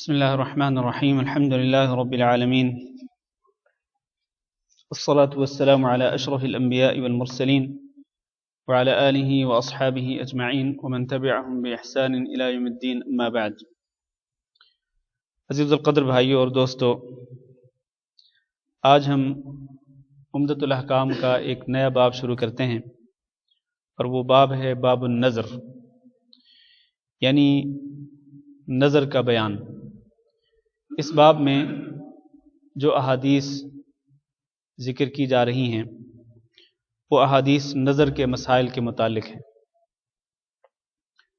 بسم الله الرحمن الرحيم الحمد لله رب العالمين والصلاة والسلام على أشرف الأنبياء والمرسلين وعلى آله وأصحابه أجمعين ومن تبعهم بإحسان إلى يوم الدين أما بعد. عزیز القدر بھائیوں اور دوستو، آج ہم عمدۃ الاحکام کا ایک نیا باب شروع کرتے ہیں، اور وہ باب ہے باب النظر، یعنی نظر کا بیان۔ اس باب میں جو احادیث ذکر کی جا رہی ہیں وہ احادیث نظر کے مسائل کے متعلق ہیں۔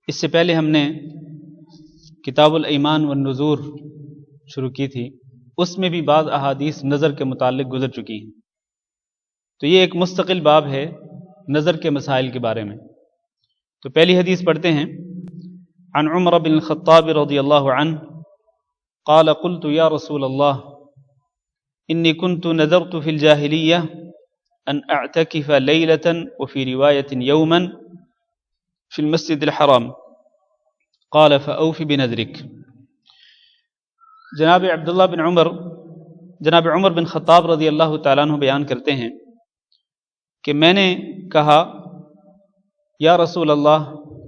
اس سے پہلے ہم نے کتاب الایمان والنذور شروع کی تھی، اس میں بھی بعض احادیث نظر کے متعلق گزر چکی ہیں، تو یہ ایک مستقل باب ہے نظر کے مسائل کے بارے میں۔ تو پہلی حدیث پڑھتے ہیں۔ عن عمر بن الخطاب رضی اللہ عنہ قال قلت یا رسول اللہ انی كنت نذرت في الجاهلية ان اعتكف ليلة وفي رواية يوما في المسجد الحرام قال فأوف بنذرك۔ جناب عمر بن خطاب رضی اللہ تعالیٰ عنہ بیان کرتے ہیں کہ میں نے کہا یا رسول اللہ،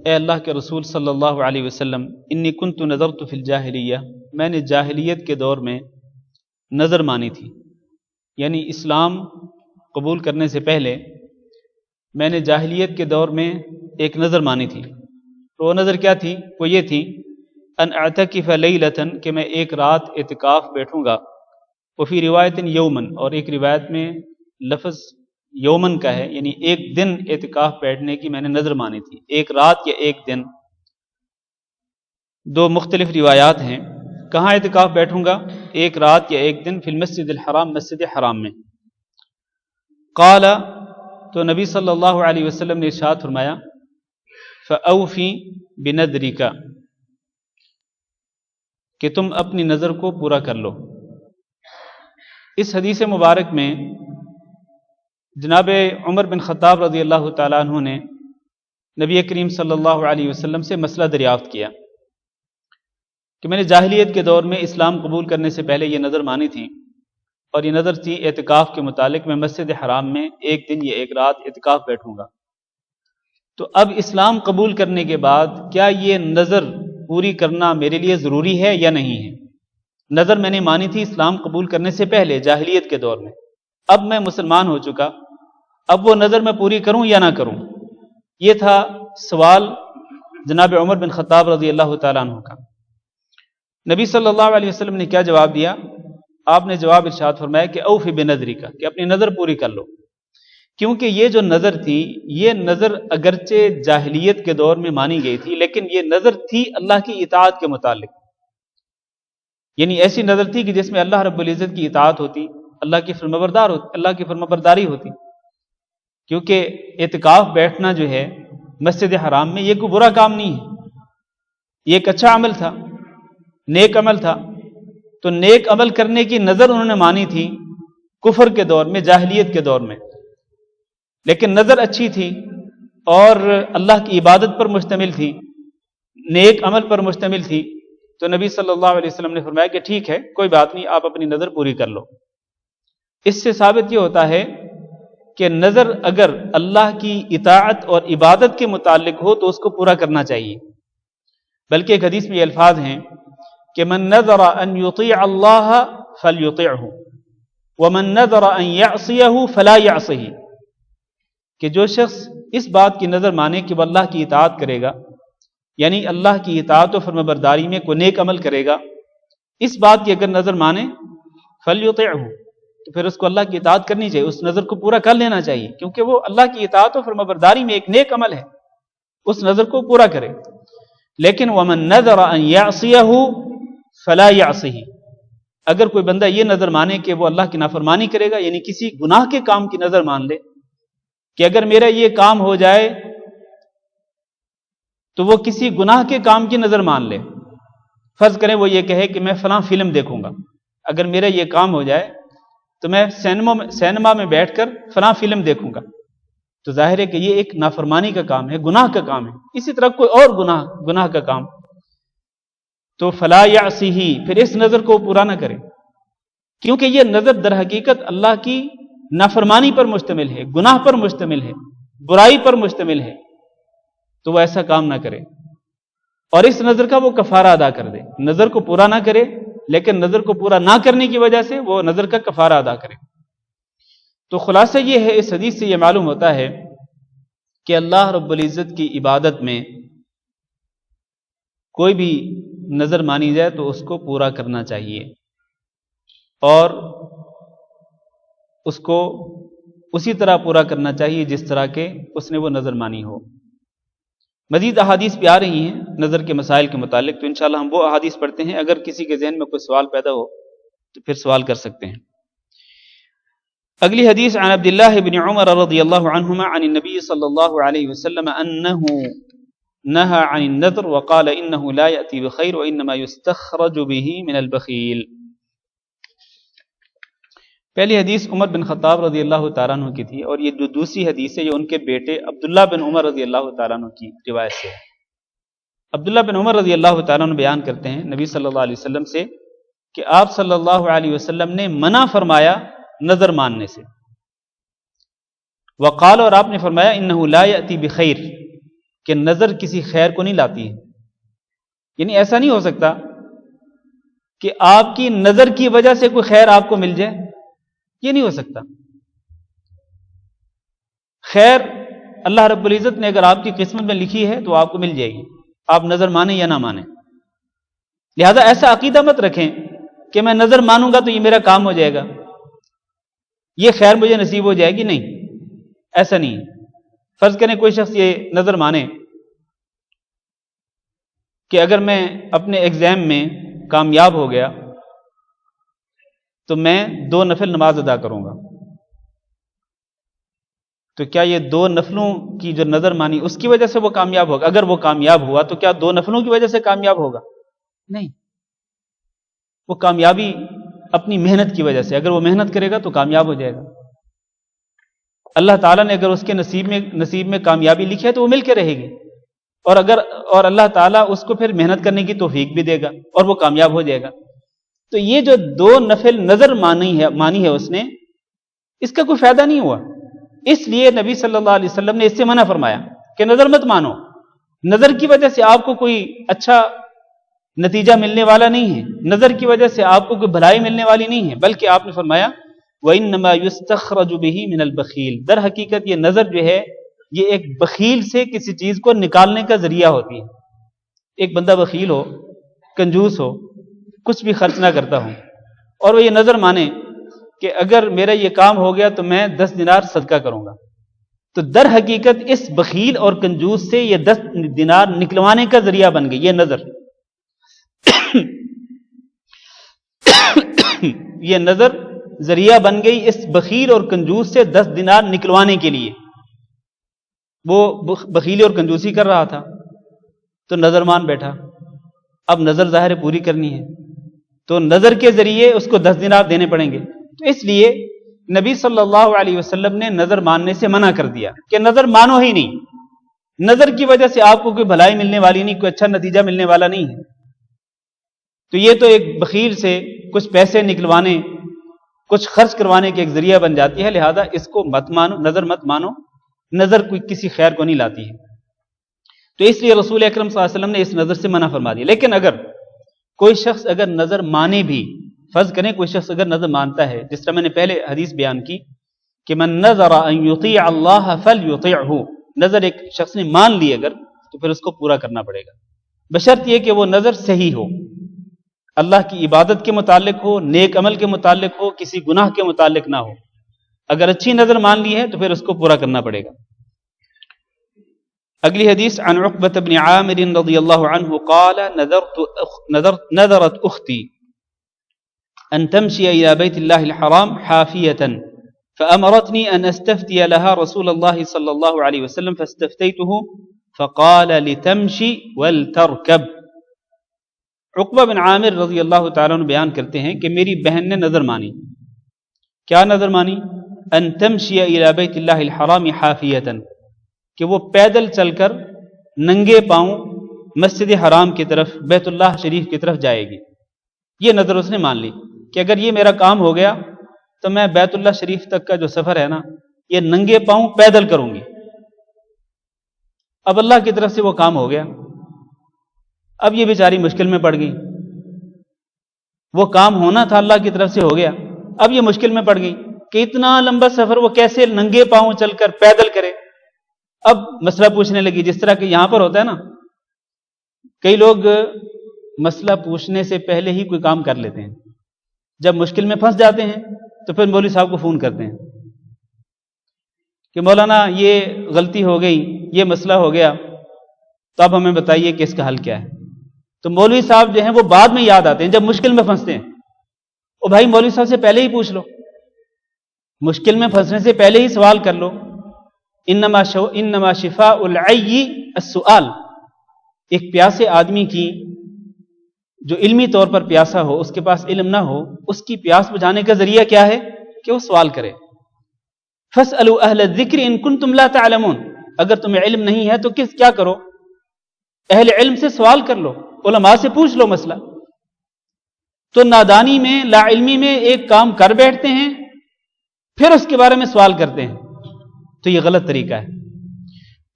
اے اللہ کے رسول صلی اللہ علیہ وسلم، انی کنت نذرت فی الجاہلیہ، میں نے جاہلیت کے دور میں نظر مانی تھی، یعنی اسلام قبول کرنے سے پہلے میں نے جاہلیت کے دور میں ایک نظر مانی تھی۔ تو وہ نظر کیا تھی؟ وہ یہ تھی ان اعتکف لیلۃ، کہ میں ایک رات اعتکاف بیٹھوں گا، وفی روایت یومن، اور ایک روایت میں لفظ یومن کا ہے، یعنی ایک دن اعتکاف بیٹھنے کی میں نے نظر مانی تھی، ایک رات یا ایک دن، دو مختلف روایات ہیں۔ کہاں اعتکاف بیٹھوں گا؟ ایک رات یا ایک دن، فی المسجد الحرام، مسجد حرام میں۔ قال، تو نبی صلی اللہ علیہ وسلم نے ارشاد فرمایا فأوفی بنذرک، کہ تم اپنی نظر کو پورا کر لو۔ اس حدیث مبارک میں جناب عمر بن خطاب رضی اللہ تعالیٰ عنہ نے نبی کریم صلی اللہ علیہ وسلم سے مسئلہ دریافت کیا کہ میں نے جاہلیت کے دور میں اسلام قبول کرنے سے پہلے یہ نظر مانی تھی، اور یہ نظر تھی اعتکاف کے متعلق، میں مسجد حرام میں ایک دن یا ایک رات اعتکاف بیٹھوں گا۔ تو اب اسلام قبول کرنے کے بعد کیا یہ نظر پوری کرنا میرے لیے ضروری ہے یا نہیں ہے؟ نظر میں نے مانی تھی اسلام قبول کرنے سے پہلے جاہلیت کے دور میں، اب میں مسلمان ہو چکا، اب وہ نظر میں پوری کروں یا نہ کروں؟ یہ تھا سوال جناب عمر بن خطاب رضی اللہ تعالیٰ عنہ کا۔ نبی صلی اللہ علیہ وسلم نے کیا جواب دیا؟ آپ نے جواب ارشاد فرمایا کہ اوفی بنذرک، کہ اپنی نظر پوری کر لو، کیونکہ یہ جو نظر تھی، یہ نظر اگرچہ جاہلیت کے دور میں مانی گئی تھی، لیکن یہ نظر تھی اللہ کی اطاعت کے متعلق، یعنی ایسی نظر تھی کہ جس میں اللہ رب العزت کی اطاعت ہوتی، اللہ کی فرمانبرداری ہوتی، کیونکہ اعتکاف بیٹھنا جو ہے مسجد حرام میں یہ کوئی برا کام نہیں ہے، یہ ایک اچھا عمل تھا، نیک عمل تھا۔ تو نیک عمل کرنے کی نظر انہوں نے مانی تھی کفر کے دور میں، جاہلیت کے دور میں، لیکن نظر اچھی تھی اور اللہ کی عبادت پر مشتمل تھی، نیک عمل پر مشتمل تھی۔ تو نبی صلی اللہ علیہ وسلم نے فرمایا کہ ٹھیک ہے، کوئی بات نہیں، آپ اپنی نظر پوری کر لو۔ اس سے ثابت یہ ہوتا ہے کہ نظر اگر اللہ کی اطاعت اور عبادت کے متعلق ہو تو اس کو پورا کرنا چاہیے۔ بلکہ ایک حدیث میں یہ الفاظ ہیں کہ من نذر ان یطیع اللہ فلیطعہ ومن نذر ان یعصیہ فلا یعصہ، کہ جو شخص اس بات کی نظر مانے کہ وہ اللہ کی اطاعت کرے گا، یعنی اللہ کی اطاعت و فرمانبرداری میں کوئی نیک عمل کرے گا، اس بات کی اگر نظر مانے فلیطعہ، تو پھر اس کو اللہ کی اطاعت کرنی چاہیے، اس نظر کو پورا کر لینا چاہیے، کیونکہ وہ اللہ کی اطاعت و فرمانبرداری میں ایک نیک عمل ہے، اس نظر کو پورا کرے۔ لیکن ومن نذر ان یعصیہ فلا یعصہ، اگر کوئی بندہ یہ نظر مانے کہ وہ اللہ کی نافرمانی کرے گا، یعنی کسی گناہ کے کام کی نظر مان لے کہ اگر میرا یہ کام ہو جائے تو وہ کسی گناہ کے کام کی نظر مان لے، فرض کریں وہ یہ کہے کہ میں فلاں فلم دیکھوں گا، اگر میرا یہ کام ہو جائے تو میں سینما میں بیٹھ کر فلاں فلم دیکھوں گا، تو ظاہر ہے کہ یہ ایک نافرمانی کا کام ہے، گناہ کا کام ہے۔ اسی طرح کوئی اور گناہ کا کام، تو فلا یعصیہ، پھر اس نظر کو پورا نہ کرے، کیونکہ یہ نظر در حقیقت اللہ کی نافرمانی پر مشتمل ہے، گناہ پر مشتمل ہے، برائی پر مشتمل ہے، تو وہ ایسا کام نہ کرے اور اس نظر کا وہ کفارہ ادا کر دے۔ نظر کو پورا نہ کرے لیکن نظر کو پورا نہ کرنے کی وجہ سے وہ نظر کا کفارہ ادا کرے۔ تو خلاصہ یہ ہے، اس حدیث سے یہ معلوم ہوتا ہے کہ اللہ رب العزت کی عبادت میں کوئی بھی نظر مانی جائے تو اس کو پورا کرنا چاہیے اور اس کو اسی طرح پورا کرنا چاہیے جس طرح کہ اس نے وہ نظر مانی ہو۔ مزید احادیث بھی آ رہی ہیں نظر کے مسائل کے متعلق، تو انشاءاللہ ہم وہ احادیث پڑھتے ہیں۔ اگر کسی کے ذہن میں کوئی سوال پیدا ہو تو پھر سوال کر سکتے ہیں۔ اگلی حدیث عن عبداللہ بن عمر رضی اللہ عنہما عن النبی صلی اللہ علیہ وسلم انہ نہى عن النذر وقال انه لا يأتي بخير وانما يستخرج به من البخيل۔ پہلی حدیث عمر بن خطاب رضی اللہ تعالیٰ عنہ کی تھی، اور یہ جو دوسری حدیث ہے یہ ان کے بیٹے عبداللہ بن عمر رضی اللہ تعالیٰ عنہ کی روایت سے ہے۔ عبداللہ بن عمر رضی اللہ تعالیٰ عنہ بیان کرتے ہیں نبی صلی اللہ علیہ وسلم سے کہ آپ صلی اللہ علیہ وسلم نے منع فرمایا نظر ماننے سے۔ وقال، اور آپ نے فرمایا انہ لا یأتی بخیر، کہ نظر کسی خیر کو نہیں لاتی ہے، یعنی ایسا نہیں ہو سکتا کہ آپ کی نظر کی وجہ سے کوئی خیر آپ کو مل جائے، یہ نہیں ہو سکتا۔ خیر اللہ رب العزت نے اگر آپ کی قسمت میں لکھی ہے تو آپ کو مل جائے گی، آپ نظر مانیں یا نہ مانیں۔ لہذا ایسا عقیدہ مت رکھیں کہ میں نظر مانوں گا تو یہ میرا کام ہو جائے گا، یہ خیر مجھے نصیب ہو جائے گی، نہیں، ایسا نہیں ہے۔ فرض کریں کوئی شخص یہ نظر مانے کہ اگر میں اپنے ایگزام میں کامیاب ہو گیا تو میں 2 نفل نماز ادا کروں گا، تو کیا یہ 2 نفلوں کی جو نظر مانی اس کی وجہ سے وہ کامیاب ہوگا؟ اگر وہ کامیاب ہوا تو کیا 2 نفلوں کی وجہ سے کامیاب ہوگا؟ نہیں، وہ کامیابی اپنی محنت کی وجہ سے، اگر وہ محنت کرے گا تو کامیاب ہو جائے گا۔ اللہ تعالیٰ نے اگر اس کے نصیب میں کامیابی لکھی ہے تو وہ مل کے رہے گی، اور اللہ تعالیٰ اس کو پھر محنت کرنے کی توفیق بھی دے گا اور وہ کامیاب ہو جائے گا۔ تو یہ جو 2 نفل نظر مانی ہے اس نے، اس کا کوئی فائدہ نہیں ہوا، اس لیے نبی صلی اللہ علیہ وسلم نے اس سے منع فرمایا کہ نظر مت مانو، نظر کی وجہ سے آپ کو کوئی اچھا نتیجہ ملنے والا نہیں ہے، نظر کی وجہ سے آپ کو کوئی بھلائی ملنے والی نہیں ہے، بلکہ آپ نے فرمایا وَإِنَّمَا يُسْتَخْرَجُ بِهِ مِنَ الْبَخِيلِ، در حقیقت یہ نظر جو ہے یہ ایک بخیل سے کسی چیز کو نکالنے کا ذریعہ ہوتی ہے۔ ایک بندہ بخیل ہو، کنجوس ہو، کچھ بھی خرچ نہ کرتا ہوں، اور وہ یہ نظر مانے کہ اگر میرا یہ کام ہو گیا تو میں 10 دینار صدقہ کروں گا، تو در حقیقت اس بخیل اور کنجوس سے یہ 10 دینار نکلوانے کا ذریعہ بن گئی یہ نظر۔ یہ نظر ذریعہ بن گئی اس بخیل اور کنجوس سے 10 دینار نکلوانے کے لیے۔ وہ بخیلی اور کنجوسی کر رہا تھا تو نظر مان بیٹھا، اب نظر ظاہر پوری کرنی ہے تو نظر کے ذریعے اس کو 10 دینار دینے پڑیں گے، تو اس لیے نبی صلی اللہ علیہ وسلم نے نظر ماننے سے منع کر دیا کہ نظر مانو ہی نہیں، نظر کی وجہ سے آپ کو کوئی بھلائی ملنے والی نہیں، کوئی اچھا نتیجہ ملنے والا نہیں ہے۔ تو یہ تو ایک بخیل سے کچھ پیسے نکلوانے، کچھ خرچ کروانے کے ایک ذریعہ بن جاتی ہے، لہذا اس کو مت مانو، نظر مت مانو، نظر کوئی کسی خیر کو نہیں لاتی ہے۔ تو اس لیے رسول اکرم صلی اللہ علیہ وسلم نے اس نظر سے منع فرما دیا۔ لیکن اگر کوئی شخص اگر نظر مانے بھی، فرض کریں کوئی شخص اگر نظر مانتا ہے، جس طرح میں نے پہلے حدیث بیان کی کہ من نظر ان یطیع اللہ فلیطیعہ، نظر ایک شخص نے مان لی اگر تو پھر اس کو پورا کرنا پڑے گا، بشرط یہ کہ وہ نظر صحیح ہو، اللہ کی عبادت کے متعلق ہو، نیک عمل کے متعلق ہو، کسی گناہ کے متعلق نہ ہو۔ اگر اچھی نظر مان لی ہے تو پھر اس کو پورا کرنا پڑے گا۔ اگلی حدیث عن عقبة بن عامر رضی اللہ عنہ قال نذرت اختی ان تمشي الى بیت اللہ الحرام حافیة فامرتنی ان استفتی لها رسول اللہ صلی اللہ علیہ وسلم فاستفتیته فقال لتمشي ولتركب۔ عقبہ بن عامر رضی اللہ تعالیٰ عنہ بیان کرتے ہیں کہ میری بہن نے نظر مانی، کیا نظر مانی؟ ان تمشی الی بیت اللہ الحرام حافیۃ، کہ وہ پیدل چل کر ننگے پاؤں مسجد حرام کی طرف، بیت اللہ شریف کی طرف جائے گی۔ یہ نظر اس نے مان لی کہ اگر یہ میرا کام ہو گیا تو میں بیت اللہ شریف تک کا جو سفر ہے نا، یہ ننگے پاؤں پیدل کروں گی۔ اب اللہ کی طرف سے وہ کام ہو گیا، اب یہ بیچاری مشکل میں پڑ گئی۔ وہ کام ہونا تھا اللہ کی طرف سے ہو گیا، اب یہ مشکل میں پڑ گئی کہ اتنا لمبا سفر وہ کیسے ننگے پاؤں چل کر پیدل کرے۔ اب مسئلہ پوچھنے لگی، جس طرح کہ یہاں پر ہوتا ہے نا، کئی لوگ مسئلہ پوچھنے سے پہلے ہی کوئی کام کر لیتے ہیں، جب مشکل میں پھنس جاتے ہیں تو پھر مولوی صاحب کو فون کرتے ہیں کہ مولانا یہ غلطی ہو گئی، یہ مسئلہ ہو گیا، تو اب ہمیں بتائیے کہ اس کا حل کیا ہے۔ تو مولوی صاحب جو ہیں وہ بعد میں یاد آتے ہیں جب مشکل میں پھنستے ہیں۔ او بھائی مولوی صاحب سے پہلے ہی پوچھ لو، مشکل میں پھنسنے سے پہلے ہی سوال کر لو۔ انما شفاء العی السؤال، ایک پیاسے آدمی کی جو علمی طور پر پیاسا ہو، اس کے پاس علم نہ ہو، اس کی پیاس بجھانے کا ذریعہ کیا ہے کہ وہ سوال کرے۔ فاسألوا اہل الذکر ان کنتم لا تعلمون، اگر تمہیں علم نہیں ہے تو کیا کرو؟ اہل علم سے سوال کر لو، علماء سے پوچھ لو مسئلہ۔ تو نادانی میں، لا علمی میں ایک کام کر بیٹھتے ہیں، پھر اس کے بارے میں سوال کرتے ہیں، تو یہ غلط طریقہ ہے۔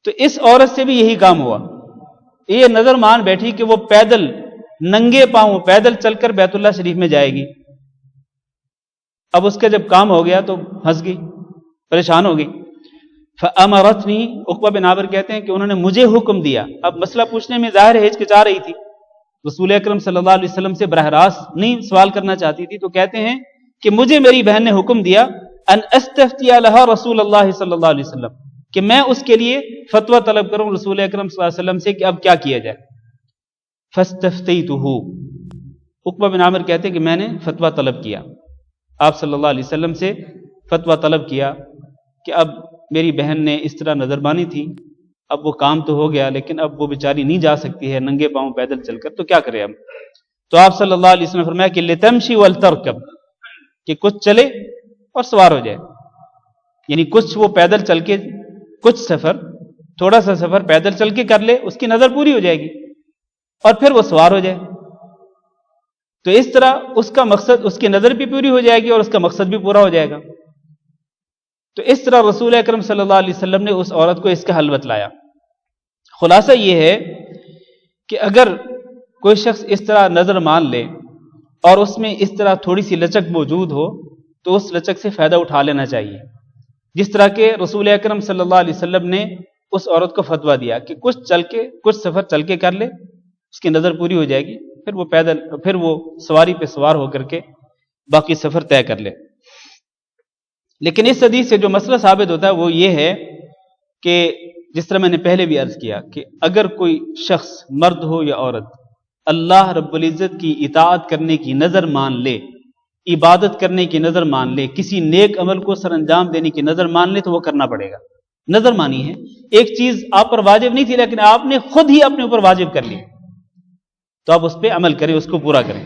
تو اس عورت سے بھی یہی کام ہوا، یہ نظر مان بیٹھی کہ وہ پیدل ننگے پاؤں پیدل چل کر بیت اللہ شریف میں جائے گی۔ اب اس کا جب کام ہو گیا تو پھنس گئی، پریشان ہو گئی۔ فَأَمَرَتْنِي، عقبہ بن عامر کہتے ہیں کہ انہوں نے مجھے حکم دیا۔ اب مسئلہ پوچھنے میں ظاہر ہے ہچکچا رہی تھی، رسول اکرم صلی اللہ علیہ وسلم سے براہ راست نہیں سوال کرنا چاہتی تھی، تو کہتے ہیں کہ مجھے میری بہن نے حکم دیا ان استفتي لها رسول اللہ صلی اللہ علیہ وسلم، کہ میں اس کے لیے فتویٰ طلب کروں رسول اکرم صلی اللہ علیہ وسلم سے کہ اب کیا کیا جائے۔ فاستفتيته، عقبہ بن عامر کہتے ہیں کہ میں نے فتویٰ طلب کیا، آپ صلی اللہ علیہ وسلم سے فتویٰ طلب کیا کہ اب میری بہن نے اس طرح نظر مانی تھی، اب وہ کام تو ہو گیا لیکن اب وہ بیچاری نہیں جا سکتی ہے ننگے پاؤں پیدل چل کر، تو کیا کرے اب؟ تو آپ صلی اللہ علیہ وسلم نے فرمایا کہ لتمشی ولترکب، کہ کچھ چلے اور سوار ہو جائے، یعنی کچھ وہ پیدل چل کے، کچھ سفر، تھوڑا سا سفر پیدل چل کے کر لے، اس کی نظر پوری ہو جائے گی، اور پھر وہ سوار ہو جائے۔ تو اس طرح اس کا مقصد، اس کی نظر بھی پوری ہو جائے گی اور اس کا مقصد بھی پورا ہو جائے گا۔ تو اس طرح رسول اکرم صلی اللہ علیہ وسلم نے اس عورت کو اس کا حل بتلایا۔ خلاصہ یہ ہے کہ اگر کوئی شخص اس طرح نظر مان لے اور اس میں اس طرح تھوڑی سی لچک موجود ہو تو اس لچک سے فائدہ اٹھا لینا چاہیے، جس طرح کہ رسول اکرم صلی اللہ علیہ وسلم نے اس عورت کو فتویٰ دیا کہ کچھ سفر چل کے کر لے، اس کی نظر پوری ہو جائے گی، پھر وہ سواری پہ سوار ہو کر کے باقی سفر طے کر لے۔ لیکن اس حدیث سے جو مسئلہ ثابت ہوتا ہے وہ یہ ہے کہ جس طرح میں نے پہلے بھی عرض کیا کہ اگر کوئی شخص، مرد ہو یا عورت، اللہ رب العزت کی اطاعت کرنے کی نظر مان لے، عبادت کرنے کی نظر مان لے، کسی نیک عمل کو سر انجام دینے کی نظر مان لے، تو وہ کرنا پڑے گا۔ نظر مانی ہے، ایک چیز آپ پر واجب نہیں تھی لیکن آپ نے خود ہی اپنے اوپر واجب کر لی، تو آپ اس پہ عمل کریں، اس کو پورا کریں۔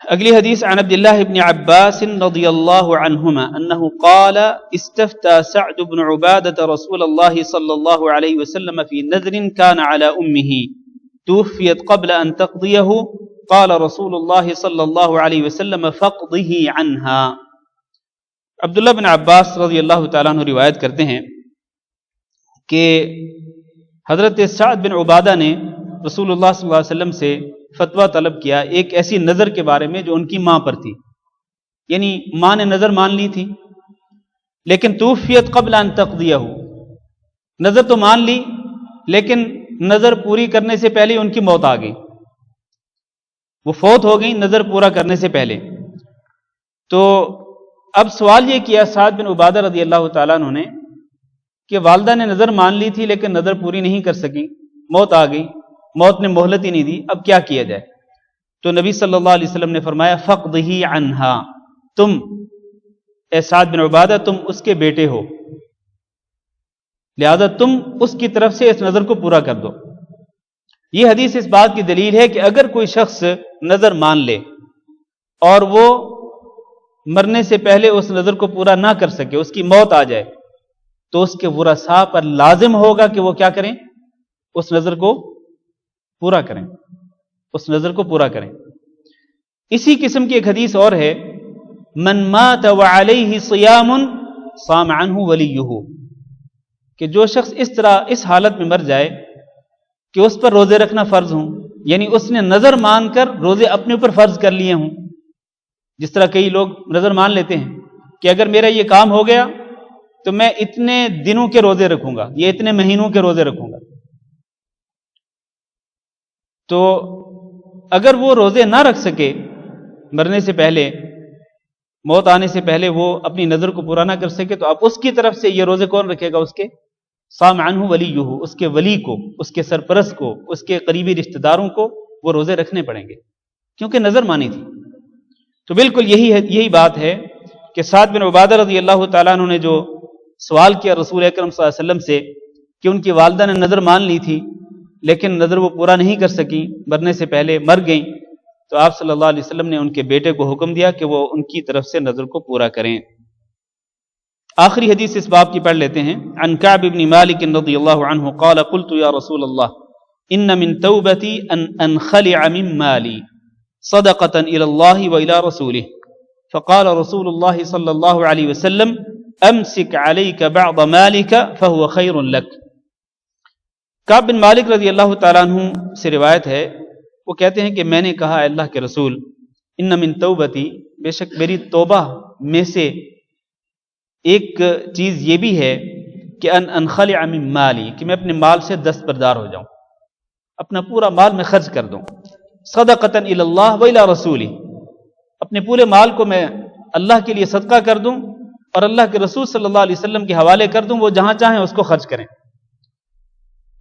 اگلی حدیث عن عبد الله بن عباس رضی اللہ عنہما انه قال استفتى سعد بن عبادة رسول الله صلی اللہ علیہ وسلم في نذر كان على امه توفيت قبل ان تقضيه قال رسول الله صلی اللہ علیہ وسلم فاقضه عنها۔ عبداللہ بن عباس رضی اللہ تعالیٰ عنہ روایت کرتے ہیں کہ حضرت سعد بن عبادہ نے رسول اللہ صلی اللہ علیہ وسلم سے فتویٰ طلب کیا ایک ایسی نظر کے بارے میں جو ان کی ماں پر تھی، یعنی ماں نے نظر مان لی تھی لیکن توفیت قبل ان تقضیہ، نظر تو مان لی لیکن نظر پوری کرنے سے پہلے ان کی موت آ گئی، وہ فوت ہو گئی نظر پورا کرنے سے پہلے۔ تو اب سوال یہ کیا سعد بن عبادہ رضی اللہ تعالیٰ عنہ نے کہ والدہ نے نظر مان لی تھی لیکن نظر پوری نہیں کر سکی، موت آ گئی، موت نے مہلت ہی نہیں دی، اب کیا کیا جائے؟ تو نبی صلی اللہ علیہ وسلم نے فرمایا فقضہ عنہا، تم اے سعد بن عبادہ تم اس کے بیٹے ہو، لہذا تم اس کی طرف سے اس نظر کو پورا کر دو۔ یہ حدیث اس بات کی دلیل ہے کہ اگر کوئی شخص نظر مان لے اور وہ مرنے سے پہلے اس نظر کو پورا نہ کر سکے، اس کی موت آ جائے، تو اس کے ورثاء پر لازم ہوگا کہ وہ کیا کریں؟ اس نظر کو پورا کریں، اس نظر کو پورا کریں۔ اسی قسم کی ایک حدیث اور ہے، من مات وعلیہ صیام صام عنہ ولیہ، کہ جو شخص اس طرح اس حالت میں مر جائے کہ اس پر روزے رکھنا فرض ہوں، یعنی اس نے نظر مان کر روزے اپنے اوپر فرض کر لیے ہوں، جس طرح کئی لوگ نظر مان لیتے ہیں کہ اگر میرا یہ کام ہو گیا تو میں اتنے دنوں کے روزے رکھوں گا یا اتنے مہینوں کے روزے رکھوں گا، تو اگر وہ روزے نہ رکھ سکے مرنے سے پہلے، موت آنے سے پہلے وہ اپنی نظر کو پورا نہ کر سکے، تو اب اس کی طرف سے یہ روزے کون رکھے گا؟ اس کے صام عنہ ولیہ، اس کے ولی کو، اس کے سرپرست کو، اس کے قریبی رشتہ داروں کو وہ روزے رکھنے پڑیں گے، کیونکہ نظر مانی تھی۔ تو بالکل یہی بات ہے کہ سعد بن عبادہ رضی اللہ تعالیٰ عنہ نے جو سوال کیا رسول اکرم صلی اللہ علیہ وسلم سے کہ ان کی والدہ نے نظر مان لی تھی لیکن نظر وہ پورا نہیں کر سکی، مرنے سے پہلے مر گئیں، تو آپ صلی اللہ علیہ وسلم نے ان کے بیٹے کو حکم دیا کہ وہ ان کی طرف سے نظر کو پورا کریں۔ آخری حدیث اس باب کی پڑھ لیتے ہیں۔ عن کعب بن مالک رضی اللہ عنہ قال قلت یا رسول اللہ ان من توبتی ان انخلع من مالی صدقة الى اللہ والى رسولہ فقال رسول اللہ صلی اللہ علیہ وسلم امسک علیک بعض مالک فهو خیر لک۔ کعب بن مالک رضی اللہ تعالیٰ عنہ سے روایت ہے، وہ کہتے ہیں کہ میں نے کہا اللہ کے رسول، ان من توبتی، بے شک میری توبہ میں سے ایک چیز یہ بھی ہے کہ ان انخلع من مالی، کہ میں اپنے مال سے دستبردار ہو جاؤں، اپنا پورا مال میں خرچ کر دوں، صدقۃ الی اللہ و الی رسولہ، اپنے پورے مال کو میں اللہ کے لیے صدقہ کر دوں اور اللہ کے رسول صلی اللہ علیہ وسلم کے حوالے کر دوں، وہ جہاں چاہیں اس کو خرچ کریں۔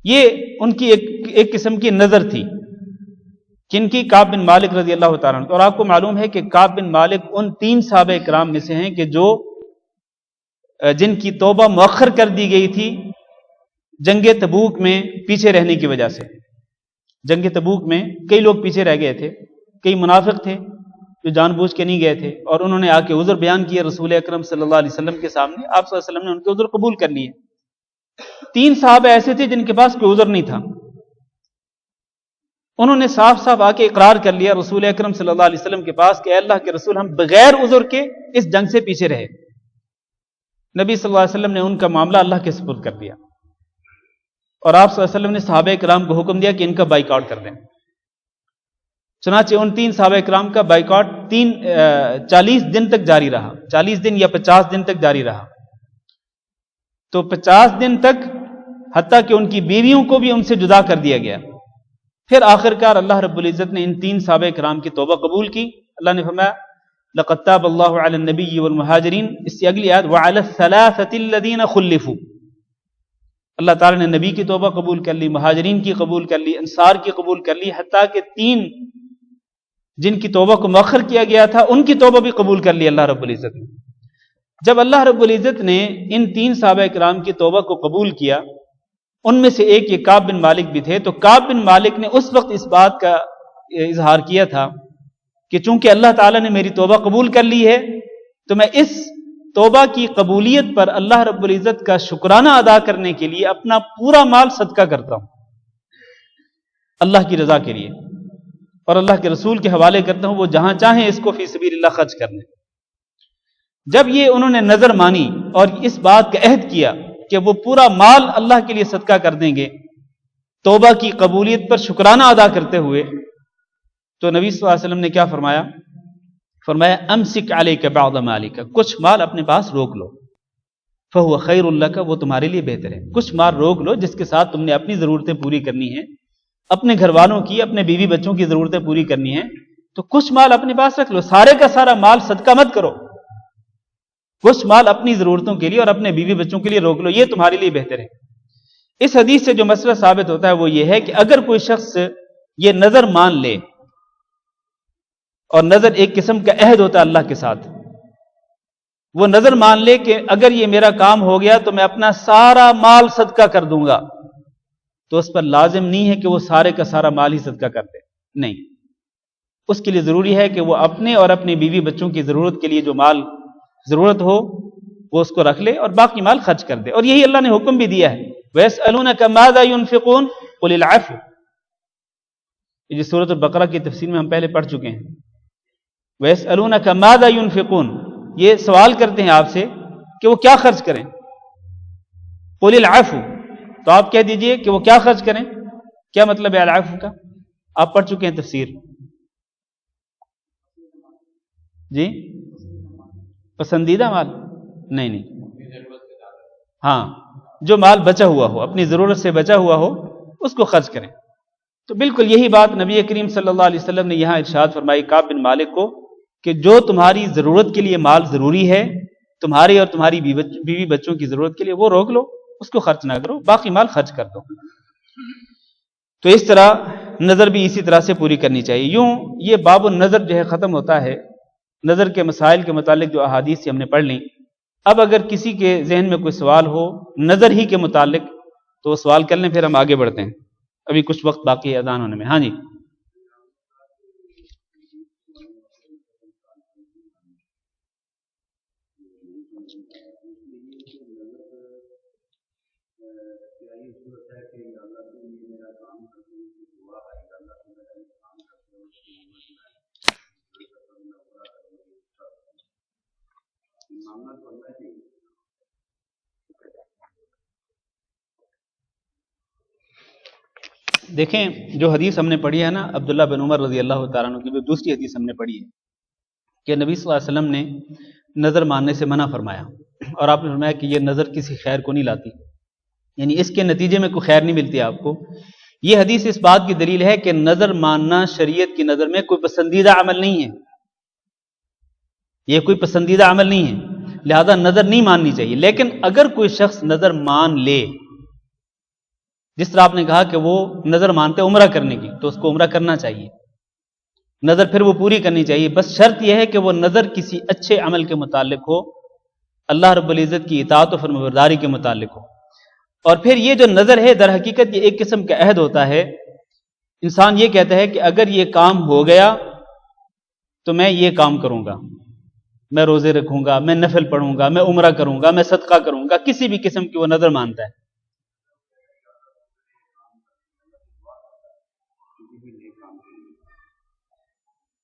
یہ ان کی ایک قسم کی نظر تھی، کن کی؟ کعب بن مالک رضی اللہ تعالیٰ عنہ۔ اور آپ کو معلوم ہے کہ کعب بن مالک ان 3 صحابہ کرام میں سے ہیں کہ جن کی توبہ مؤخر کر دی گئی تھی جنگ تبوک میں پیچھے رہنے کی وجہ سے۔ جنگ تبوک میں کئی لوگ پیچھے رہ گئے تھے، کئی منافق تھے جو جان بوجھ کے نہیں گئے تھے، اور انہوں نے آ کے عذر بیان کیا رسول اکرم صلی اللہ علیہ وسلم کے سامنے، آپ صلی اللہ علیہ وسلم نے ان کے عذر قبول کر لیے۔ 3 صحابہ ایسے تھے جن کے پاس کوئی عذر نہیں تھا، انہوں نے صاف صاف آ کے اقرار کر لیا رسول اکرم صلی اللہ علیہ وسلم کے پاس کہ اے اللہ کے رسول، ہم بغیر عذر کے اس جنگ سے پیچھے رہے۔ نبی صلی اللہ علیہ وسلم نے ان کا معاملہ اللہ کے سپرد کر دیا، اور آپ صلی اللہ علیہ وسلم نے صحابہ کرام کو حکم دیا کہ ان کا بائیکاٹ کر دیں۔ چنانچہ ان 3 صحابہ کرام کا بائیکاٹ 40 دن تک جاری رہا، 40 دن یا 50 دن تک جاری رہا۔ تو 50 دن تک حتیٰ کہ ان کی بیویوں کو بھی ان سے جدا کر دیا گیا۔ پھر آخر کار اللہ رب العزت نے ان 3 صحابہ کرام کی توبہ قبول کی۔ اللہ نے فرمایا لقد تاب اللہ علی النبی والمہاجرین، اس سے اگلی آیت وعلی الثلاثة الذین خلفوا، اللہ تعالیٰ نے نبی کی توبہ قبول کر لی، مہاجرین کی قبول کر لی، انصار کی قبول کر لی، حتیٰ کہ 3 جن کی توبہ کو مؤخر کیا گیا تھا ان کی توبہ بھی قبول کر لی اللہ رب العزت نے۔ جب اللہ رب العزت نے ان 3 صحابہ کرام کی توبہ کو قبول کیا، ان میں سے ایک یہ کعب بن مالک بھی تھے، تو کعب بن مالک نے اس وقت اس بات کا اظہار کیا تھا کہ چونکہ اللہ تعالیٰ نے میری توبہ قبول کر لی ہے تو میں اس توبہ کی قبولیت پر اللہ رب العزت کا شکرانہ ادا کرنے کے لیے اپنا پورا مال صدقہ کرتا ہوں اللہ کی رضا کے لیے، اور اللہ کے رسول کے حوالے کرتا ہوں، وہ جہاں چاہیں اس کو فی سبیل اللہ خرچ کر لیں۔ جب یہ انہوں نے نظر مانی اور اس بات کا عہد کیا کہ وہ پورا مال اللہ کے لیے صدقہ کر دیں گے توبہ کی قبولیت پر شکرانہ ادا کرتے ہوئے، تو نبی صلی اللہ علیہ وسلم نے کیا فرمایا؟ فرمایا امسک علیک بعض مالک، کچھ مال اپنے پاس روک لو، فہو خیر لک، وہ تمہارے لیے بہتر ہے۔ کچھ مال روک لو جس کے ساتھ تم نے اپنی ضرورتیں پوری کرنی ہیں، اپنے گھر والوں کی، اپنے بیوی بچوں کی ضرورتیں پوری کرنی ہیں، تو کچھ مال اپنے پاس رکھ لو، سارے کا سارا مال صدقہ مت کرو، کچھ مال اپنی ضرورتوں کے لیے اور اپنے بیوی بچوں کے لیے روک لو، یہ تمہارے لیے بہتر ہے۔ اس حدیث سے جو مسئلہ ثابت ہوتا ہے وہ یہ ہے کہ اگر کوئی شخص یہ نظر مان لے، اور نظر ایک قسم کا عہد ہوتا ہے اللہ کے ساتھ، وہ نظر مان لے کہ اگر یہ میرا کام ہو گیا تو میں اپنا سارا مال صدقہ کر دوں گا، تو اس پر لازم نہیں ہے کہ وہ سارے کا سارا مال ہی صدقہ کر دے، نہیں، اس کے لیے ضروری ہے کہ وہ اپنے اور اپنے بیوی بچوں کی ضرورت کے لیے جو مال ضرورت ہو وہ اس کو رکھ لے اور باقی مال خرچ کر دے۔ اور یہی اللہ نے حکم بھی دیا ہے، وَيَسْأَلُونَكَ مَاذَا يُنْفِقُونَ، قل العفو، یہ سورۃ البقرہ کی تفسیر میں ہم پہلے پڑھ چکے ہیں. وَيَسْأَلُونَكَ مَاذَا يُنْفِقُونَ، یہ سوال کرتے ہیں آپ سے کہ وہ کیا خرچ کریں. قل العفو، تو آپ کہہ دیجئے کہ وہ کیا خرچ کریں. کیا مطلب ہے العفو کا؟ آپ پڑھ چکے ہیں تفسیر. جی پسندیدہ مال نہیں، ہاں جو مال بچا ہوا ہو، اپنی ضرورت سے بچا ہوا ہو، اس کو خرچ کریں. تو بالکل یہی بات نبی کریم صلی اللہ علیہ وسلم نے یہاں ارشاد فرمائی کعب بن مالک کو کہ جو تمہاری ضرورت کے لیے مال ضروری ہے، تمہاری اور تمہاری بیوی بچوں کی ضرورت کے لیے، وہ روک لو، اس کو خرچ نہ کرو، باقی مال خرچ کر دو. تو اس طرح نظر بھی اسی طرح سے پوری کرنی چاہیے. یوں یہ باب النظر جو ہے ختم ہوتا ہے. نظر کے مسائل کے متعلق جو احادیث ہم نے پڑھ لیں. اب اگر کسی کے ذہن میں کوئی سوال ہو نظر ہی کے متعلق تو وہ سوال کر لیں، پھر ہم آگے بڑھتے ہیں. ابھی کچھ وقت باقی ہے اذان ہونے میں. ہاں جی دیکھیں، جو حدیث ہم نے پڑھی ہے نا عبداللہ بن عمر رضی اللہ تعالیٰ عنہ کی، جو دوسری حدیث ہم نے پڑھی ہے کہ نبی صلی اللہ علیہ وسلم نے نظر ماننے سے منع فرمایا، اور آپ نے فرمایا کہ یہ نظر کسی خیر کو نہیں لاتی، یعنی اس کے نتیجے میں کوئی خیر نہیں ملتی آپ کو. یہ حدیث اس بات کی دلیل ہے کہ نظر ماننا شریعت کی نظر میں کوئی پسندیدہ عمل نہیں ہے. یہ کوئی پسندیدہ عمل نہیں ہے، لہذا نظر نہیں ماننی چاہیے. لیکن اگر کوئی شخص نظر مان لے، جس طرح آپ نے کہا کہ وہ نظر مانتے عمرہ کرنے کی، تو اس کو عمرہ کرنا چاہیے، نظر پھر وہ پوری کرنی چاہیے. بس شرط یہ ہے کہ وہ نظر کسی اچھے عمل کے متعلق ہو، اللہ رب العزت کی اطاعت و فرمانبرداری کے متعلق ہو. اور پھر یہ جو نظر ہے در حقیقت یہ ایک قسم کا عہد ہوتا ہے. انسان یہ کہتا ہے کہ اگر یہ کام ہو گیا تو میں یہ کام کروں گا، میں روزے رکھوں گا، میں نفل پڑھوں گا، میں عمرہ کروں گا، میں صدقہ کروں گا، کسی بھی قسم کی وہ نظر مانتا ہے.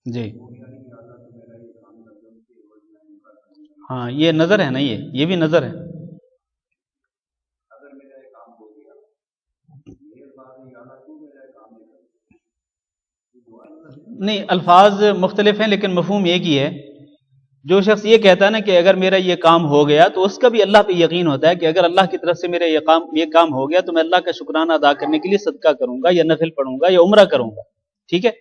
جی ہاں یہ نظر ہے نا، یہ بھی نظر ہے. نہیں، الفاظ مختلف ہیں لیکن مفہوم ایک ہی ہے. جو شخص یہ کہتا ہے نا کہ اگر میرا یہ کام ہو گیا، تو اس کا بھی اللہ پہ یقین ہوتا ہے کہ اگر اللہ کی طرف سے میرا یہ کام ہو گیا تو میں اللہ کا شکرانہ ادا کرنے کے لیے صدقہ کروں گا یا نفل پڑھوں گا یا عمرہ کروں گا. ٹھیک ہے،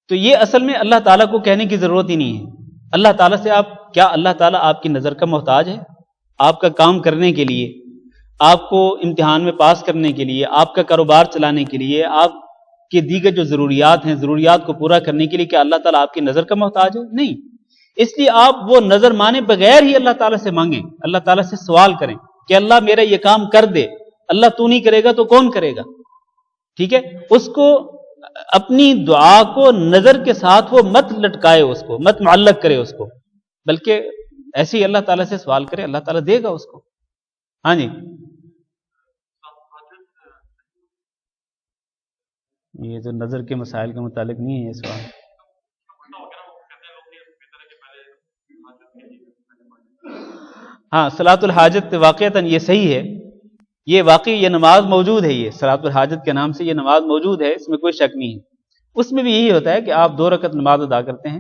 تو یہ اصل میں اللہ تعالیٰ کو کہنے کی ضرورت ہی نہیں ہے. اللہ تعالیٰ سے کیا اللہ تعالیٰ آپ کی نظر کا محتاج ہے؟ آپ کا کام کرنے کے لیے، آپ کو امتحان میں پاس کرنے کے لیے، آپ کا کاروبار چلانے کے لیے، آپ کے دیگر جو ضروریات ہیں، ضروریات کو پورا کرنے کے لیے کیا اللہ تعالیٰ آپ کی نظر کا محتاج ہے؟ نہیں. اس لیے آپ وہ نظر مانے بغیر ہی اللہ تعالیٰ سے مانگیں، اللہ تعالیٰ سے سوال کریں کہ اللہ میرا یہ کام کر دے. اللہ تو نہیں کرے گا تو کون کرے گا؟ ٹھیک ہے، اس کو اپنی دعا کو نظر کے ساتھ وہ مت لٹکائے، اس کو مت معلق کرے اس کو، بلکہ ایسے ہی اللہ تعالیٰ سے سوال کرے، اللہ تعالیٰ دے گا اس کو. ہاں جی یہ تو نظر کے مسائل کے متعلق نہیں ہے یہ سوال. ہاں صلاۃ الحاجت واقعتاً یہ صحیح ہے، یہ واقعی یہ نماز موجود ہے، یہ صلاۃ الحاجت کے نام سے یہ نماز موجود ہے، اس میں کوئی شک نہیں ہے. اس میں بھی یہی ہوتا ہے کہ آپ 2 رکعت نماز ادا کرتے ہیں،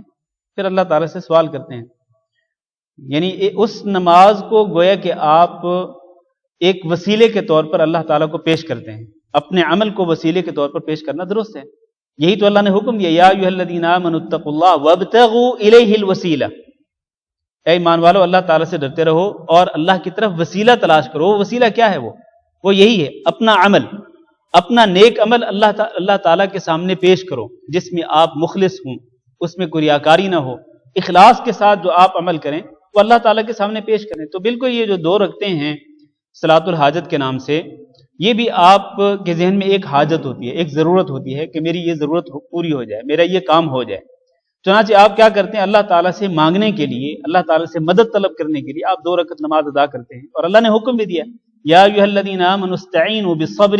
پھر اللہ تعالیٰ سے سوال کرتے ہیں. یعنی اس نماز کو گویا کہ آپ ایک وسیلے کے طور پر اللہ تعالیٰ کو پیش کرتے ہیں، اپنے عمل کو وسیلے کے طور پر پیش کرنا درست ہے. یہی تو اللہ نے حکم دیا، یا ایھا الذین آمنوا اتقوا اللہ وابتغوا الیہ الوسیلہ. اے ایمان والو اللہ تعالیٰ سے ڈرتے رہو اور اللہ کی طرف وسیلہ تلاش کرو. وہ وسیلہ کیا ہے؟ وہ یہی ہے اپنا عمل، اپنا نیک عمل اللہ تعالیٰ کے سامنے پیش کرو، جس میں آپ مخلص ہوں، اس میں کوئی ریاکاری نہ ہو. اخلاص کے ساتھ جو آپ عمل کریں وہ اللہ تعالیٰ کے سامنے پیش کریں. تو بالکل یہ جو 2 رکھتے ہیں صلاۃ الحاجت کے نام سے، یہ بھی آپ کے ذہن میں ایک حاجت ہوتی ہے، ایک ضرورت ہوتی ہے کہ میری یہ ضرورت پوری ہو جائے، میرا یہ کام ہو جائے. چنانچہ آپ کیا کرتے ہیں؟ اللہ تعالیٰ سے مانگنے کے لیے، اللہ تعالیٰ سے مدد طلب کرنے کے لیے آپ 2 رکعت نماز ادا کرتے ہیں. اور اللہ نے حکم بھی دیا، یا ایھا الذین آمنوا استعینوا بالصبر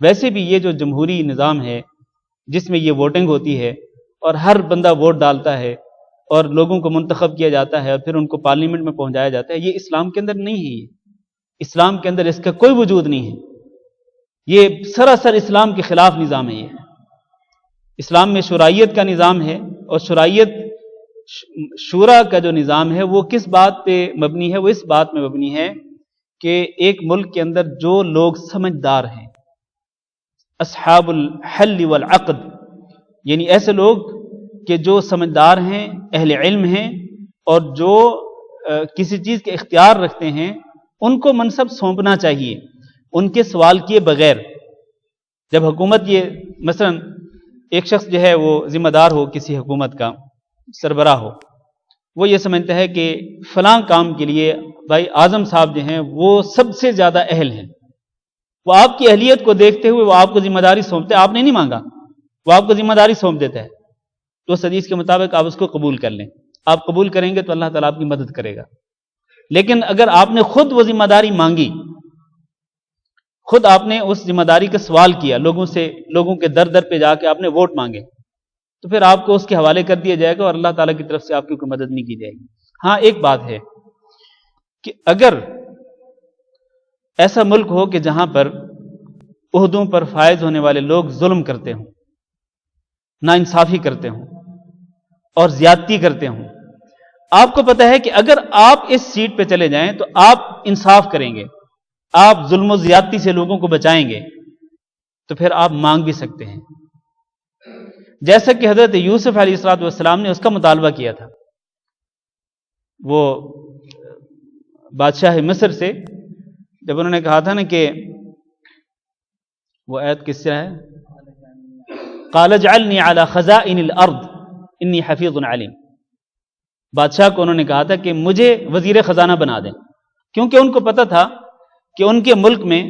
ویسے بھی یہ جو جمہوری نظام ہے جس میں یہ ووٹنگ ہوتی ہے اور ہر بندہ ووٹ ڈالتا ہے اور لوگوں کو منتخب کیا جاتا ہے اور پھر ان کو پارلیمنٹ میں پہنچایا جاتا ہے، یہ اسلام کے اندر نہیں ہے۔ یہ اسلام کے اندر اس کا کوئی وجود نہیں ہے، یہ سراسر اسلام کے خلاف نظام ہے۔ یہ اسلام میں شورائیت کا نظام ہے، اور شورائیت شورا کا جو نظام ہے وہ کس بات پہ مبنی ہے؟ وہ اس بات میں مبنی ہے کہ ایک ملک کے اندر جو لوگ سمجھدار ہیں، اصحاب الحل والعقد، یعنی ایسے لوگ کہ جو سمجھدار ہیں، اہل علم ہیں، اور جو کسی چیز کے اختیار رکھتے ہیں، ان کو منصب سونپنا چاہیے ان کے سوال کیے بغیر۔ جب حکومت یہ مثلا ایک شخص جو ہے وہ ذمہ دار ہو، کسی حکومت کا سربراہ ہو، وہ یہ سمجھتا ہے کہ فلاں کام کے لیے بھائی اعظم صاحب جو ہیں وہ سب سے زیادہ اہل ہیں، وہ آپ کی اہلیت کو دیکھتے ہوئے وہ آپ کو ذمہ داری سونپتے، آپ نے نہیں مانگا، وہ آپ کو ذمہ داری سونپ دیتا ہے، تو اس حدیث کے مطابق آپ اس کو قبول کر لیں۔ آپ قبول کریں گے تو اللہ تعالیٰ آپ کی مدد کرے گا۔ لیکن اگر آپ نے خود وہ ذمہ داری مانگی، خود آپ نے اس ذمہ داری کا سوال کیا لوگوں سے، لوگوں کے در در پہ جا کے آپ نے ووٹ مانگے، تو پھر آپ کو اس کے حوالے کر دیا جائے گا اور اللہ تعالیٰ کی طرف سے آپ کی کوئی مدد نہیں کی جائے گی۔ ہاں ایک بات ہے کہ اگر ایسا ملک ہو کہ جہاں پر عہدوں پر فائز ہونے والے لوگ ظلم کرتے ہوں، ناانصافی کرتے ہوں اور زیادتی کرتے ہوں، آپ کو پتہ ہے کہ اگر آپ اس سیٹ پہ چلے جائیں تو آپ انصاف کریں گے، آپ ظلم و زیادتی سے لوگوں کو بچائیں گے، تو پھر آپ مانگ بھی سکتے ہیں، جیسا کہ حضرت یوسف علیہ السلام نے اس کا مطالبہ کیا تھا۔ وہ بادشاہ مصر سے جب انہوں نے کہا تھا نا کہ وہ آیت کس سے ہے؟ قال اجعلنی علی خزائن الارض انی حفیظ علیم، بادشاہ کو انہوں نے کہا تھا کہ مجھے وزیر خزانہ بنا دیں، کیونکہ ان کو پتہ تھا کہ ان کے ملک میں،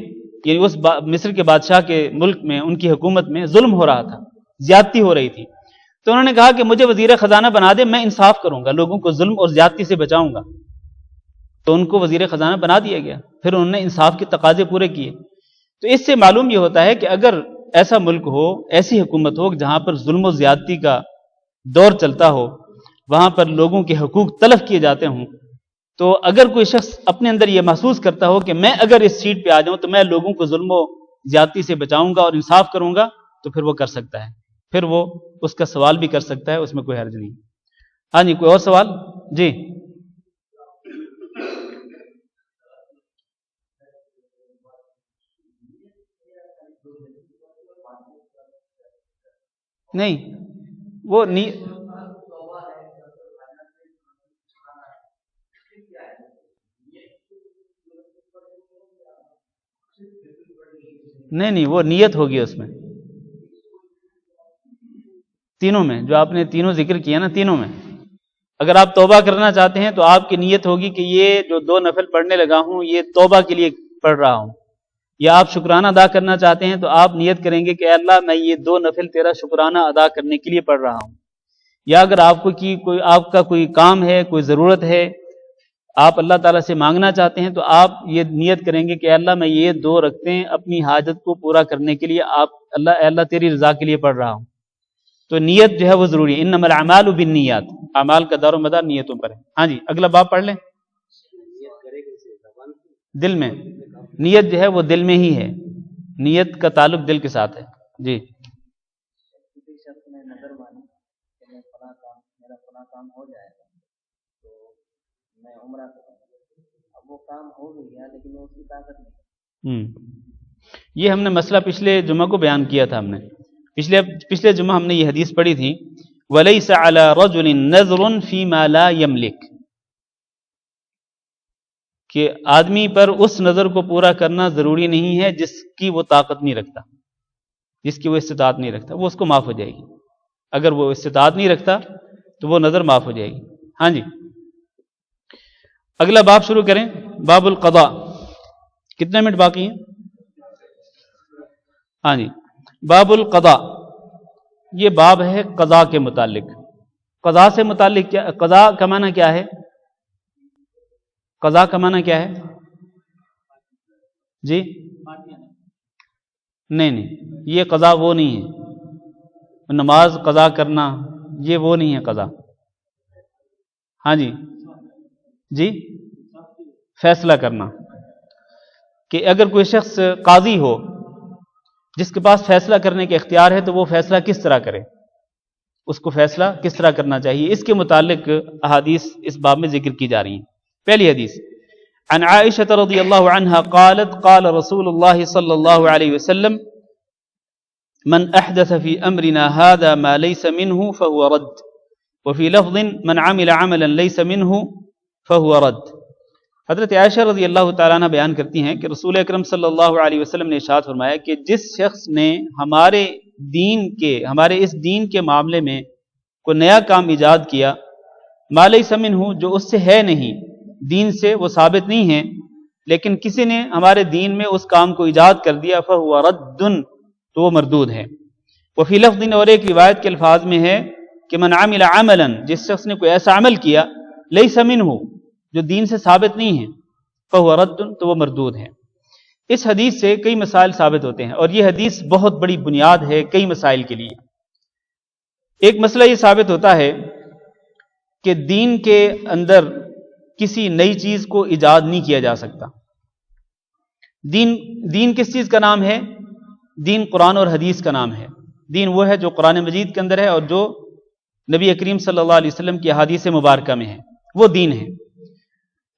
یعنی اس مصر کے بادشاہ کے ملک میں، ان کی حکومت میں ظلم ہو رہا تھا، زیادتی ہو رہی تھی، تو انہوں نے کہا کہ مجھے وزیر خزانہ بنا دے، میں انصاف کروں گا، لوگوں کو ظلم اور زیادتی سے بچاؤں گا، تو ان کو وزیر خزانہ بنا دیا گیا، پھر انہوں نے انصاف کے تقاضے پورے کیے۔ تو اس سے معلوم یہ ہوتا ہے کہ اگر ایسا ملک ہو، ایسی حکومت ہو جہاں پر ظلم و زیادتی کا دور چلتا ہو، وہاں پر لوگوں کے حقوق تلف کیے جاتے ہوں، تو اگر کوئی شخص اپنے اندر یہ محسوس کرتا ہو کہ میں اگر اس سیٹ پہ آ جاؤں تو میں لوگوں کو ظلم و زیادتی سے بچاؤں گا اور انصاف کروں گا، تو پھر وہ کر سکتا ہے، پھر وہ اس کا سوال بھی کر سکتا ہے، اس میں کوئی حرج نہیں۔ ہاں جی، کوئی اور سوال؟ جی نہیں، وہ نہیں وہ نیت ہوگی اس میں، تینوں میں جو آپ نے تینوں ذکر کیا نا، تینوں میں اگر آپ توبہ کرنا چاہتے ہیں تو آپ کی نیت ہوگی کہ یہ جو 2 نفل پڑھنے لگا ہوں یہ توبہ کے لیے پڑھ رہا ہوں، یا آپ شکرانہ ادا کرنا چاہتے ہیں تو آپ نیت کریں گے کہ اے اللہ میں یہ 2 نفل تیرا شکرانہ ادا کرنے کے لیے پڑھ رہا ہوں، یا اگر آپ کا کوئی کام ہے، کوئی ضرورت ہے، آپ اللہ تعالیٰ سے مانگنا چاہتے ہیں تو آپ یہ نیت کریں گے کہ اے اللہ میں یہ 2 رکعتیں اپنی حاجت کو پورا کرنے کے لیے اے اللہ تیری رضا کے لیے پڑھ رہا ہوں، تو نیت جو ہے وہ ضروری ہے۔ انما الاعمال بالنیات، اعمال کا دار و مدار نیتوں پر ہے۔ ہاں جی، اگلا باب پڑھ لیں۔ دل میں، نیت جو ہے وہ دل میں ہی ہے، نیت کا تعلق دل کے ساتھ ہے۔ جی ہو جائے گا تو میں عمرہ کروں، اب وہ کام ہو گیا لیکن میں اس کی طاقت نہیں۔ یہ ہم نے مسئلہ پچھلے جمعہ کو بیان کیا تھا، ہم نے پچھلے جمعہ ہم نے یہ حدیث پڑھی تھی، وَلَيْسَ عَلَى رَجُلٍ نَذْرٌ فِي مَا لَا يَمْلِكُ، کہ آدمی پر اس نظر کو پورا کرنا ضروری نہیں ہے جس کی وہ طاقت نہیں رکھتا، جس کی وہ استطاعت نہیں رکھتا، وہ اس کو معاف ہو جائے گی۔ اگر وہ استطاعت نہیں رکھتا تو وہ نظر معاف ہو جائے گی۔ ہاں جی، اگلا باب شروع کریں، باب القضاء۔ کتنے منٹ باقی ہیں؟ ہاں جی، باب القضاء، یہ باب ہے قضاء کے متعلق۔ قضاء سے متعلق کیا، قضاء کا معنی کیا ہے؟ قضاء کا معنی کیا ہے؟ جی نہیں یہ قضا وہ نہیں ہے، نماز قضا کرنا یہ وہ نہیں ہے قضا۔ ہاں جی جی فیصلہ کرنا، کہ اگر کوئی شخص قاضی ہو جس کے پاس فیصلہ کرنے کے اختیار ہے تو وہ فیصلہ کس طرح کرے، اس کو فیصلہ کس طرح کرنا چاہیے، اس کے متعلق احادیث اس باب میں ذکر کی جا رہی ہیں۔ پہلی حدیث عن عائشة رضی اللہ عنہا قالت قال رسول اللہ صلی اللہ علیہ وسلم من احدث فی امرنا هذا ما ليس منه فهو رد وفي لفظ من عمل عملا ليس منه فهو رد۔ حضرت عائشہ رضی اللہ تعالیٰ عنہ بیان کرتی ہیں کہ رسول اکرم صلی اللہ علیہ وسلم نے ارشاد فرمایا کہ جس شخص نے ہمارے اس دین کے معاملے میں کوئی نیا کام ایجاد کیا، ما لیس منہ جو اس سے ہے نہیں، دین سے وہ ثابت نہیں ہے، لیکن کسی نے ہمارے دین میں اس کام کو ایجاد کر دیا، فہو رد تو وہ مردود ہے۔ وفی لفظ اور ایک روایت کے الفاظ میں ہے کہ من عمل عملا جس شخص نے کوئی ایسا عمل کیا لیس منہ جو دین سے ثابت نہیں ہے، فہو رد تو وہ مردود ہے۔ اس حدیث سے کئی مسائل ثابت ہوتے ہیں، اور یہ حدیث بہت بڑی بنیاد ہے کئی مسائل کے لیے۔ ایک مسئلہ یہ ثابت ہوتا ہے کہ دین کے اندر کسی نئی چیز کو ایجاد نہیں کیا جا سکتا۔ دین کس چیز کا نام ہے؟ دین قرآن اور حدیث کا نام ہے۔ دین وہ ہے جو قرآن مجید کے اندر ہے اور جو نبی کریم صلی اللہ علیہ وسلم کی احادیث مبارکہ میں ہے، وہ دین ہے۔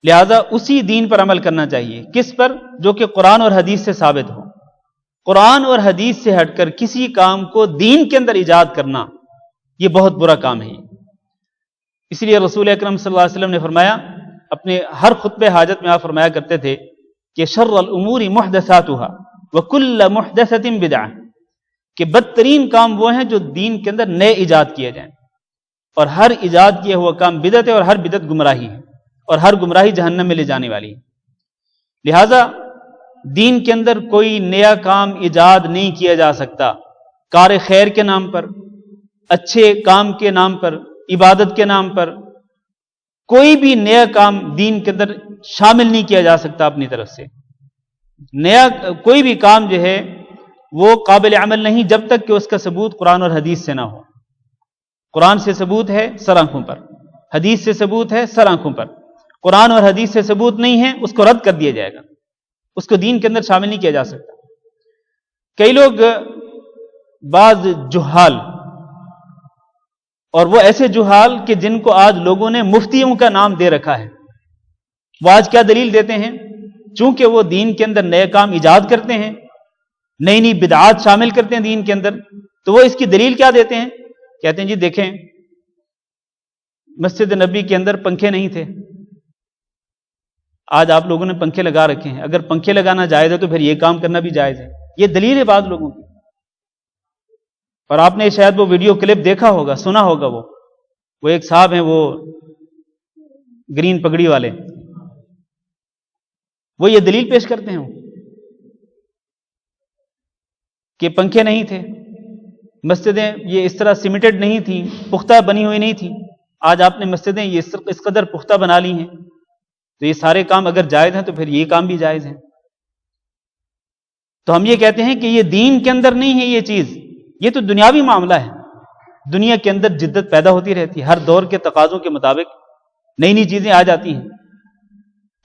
لہذا اسی دین پر عمل کرنا چاہیے، کس پر؟ جو کہ قرآن اور حدیث سے ثابت ہو۔ قرآن اور حدیث سے ہٹ کر کسی کام کو دین کے اندر ایجاد کرنا یہ بہت برا کام ہے۔ اس لیے رسول اکرم صلی اللہ علیہ وسلم نے فرمایا، اپنے ہر خطبہ حاجت میں آپ فرمایا کرتے تھے کہ شر الامور محدثاتها وکل محدثۃ بدعہ، کہ بدترین کام وہ ہیں جو دین کے اندر نئے ایجاد کیے جائیں، اور ہر ایجاد کیا ہوا کام بدعت ہے، اور ہر بدعت گمراہی ہے، اور ہر گمراہی جہنم میں لے جانے والی ہے۔ لہذا دین کے اندر کوئی نیا کام ایجاد نہیں کیا جا سکتا، کار خیر کے نام پر، اچھے کام کے نام پر، عبادت کے نام پر کوئی بھی نیا کام دین کے اندر شامل نہیں کیا جا سکتا اپنی طرف سے۔ نیا کوئی بھی کام جو ہے وہ قابل عمل نہیں جب تک کہ اس کا ثبوت قرآن اور حدیث سے نہ ہو۔ قرآن سے ثبوت ہے سر آنکھوں پر، حدیث سے ثبوت ہے سر آنکھوں پر۔ قرآن اور حدیث سے ثبوت نہیں ہے، اس کو رد کر دیا جائے گا، اس کو دین کے اندر شامل نہیں کیا جا سکتا۔ کئی لوگ، بعض جہال، اور وہ ایسے جہال کہ جن کو آج لوگوں نے مفتیوں کا نام دے رکھا ہے، وہ آج کیا دلیل دیتے ہیں؟ چونکہ وہ دین کے اندر نئے کام ایجاد کرتے ہیں، نئی نئی بدعات شامل کرتے ہیں دین کے اندر، تو وہ اس کی دلیل کیا دیتے ہیں؟ کہتے ہیں جی دیکھیں مسجد نبی کے اندر پنکھے نہیں تھے، آج آپ لوگوں نے پنکھے لگا رکھے ہیں، اگر پنکھے لگانا جائز ہے تو پھر یہ کام کرنا بھی جائز ہے۔ یہ دلیل ہے بعض لوگوں کی، اور آپ نے شاید وہ ویڈیو کلپ دیکھا ہوگا، سنا ہوگا، وہ ایک صاحب ہیں، وہ گرین پگڑی والے، وہ یہ دلیل پیش کرتے ہیں کہ پنکھے نہیں تھے، مسجدیں یہ اس طرح سیمنٹڈ نہیں تھیں، پختہ بنی ہوئی نہیں تھی، آج آپ نے مسجدیں یہ اس قدر پختہ بنا لی ہیں، تو یہ سارے کام اگر جائز ہیں تو پھر یہ کام بھی جائز ہیں۔ تو ہم یہ کہتے ہیں کہ یہ دین کے اندر نہیں ہے یہ چیز، یہ تو دنیاوی معاملہ ہے۔ دنیا کے اندر جدت پیدا ہوتی رہتی ہے، ہر دور کے تقاضوں کے مطابق نئی نئی چیزیں آ جاتی ہیں،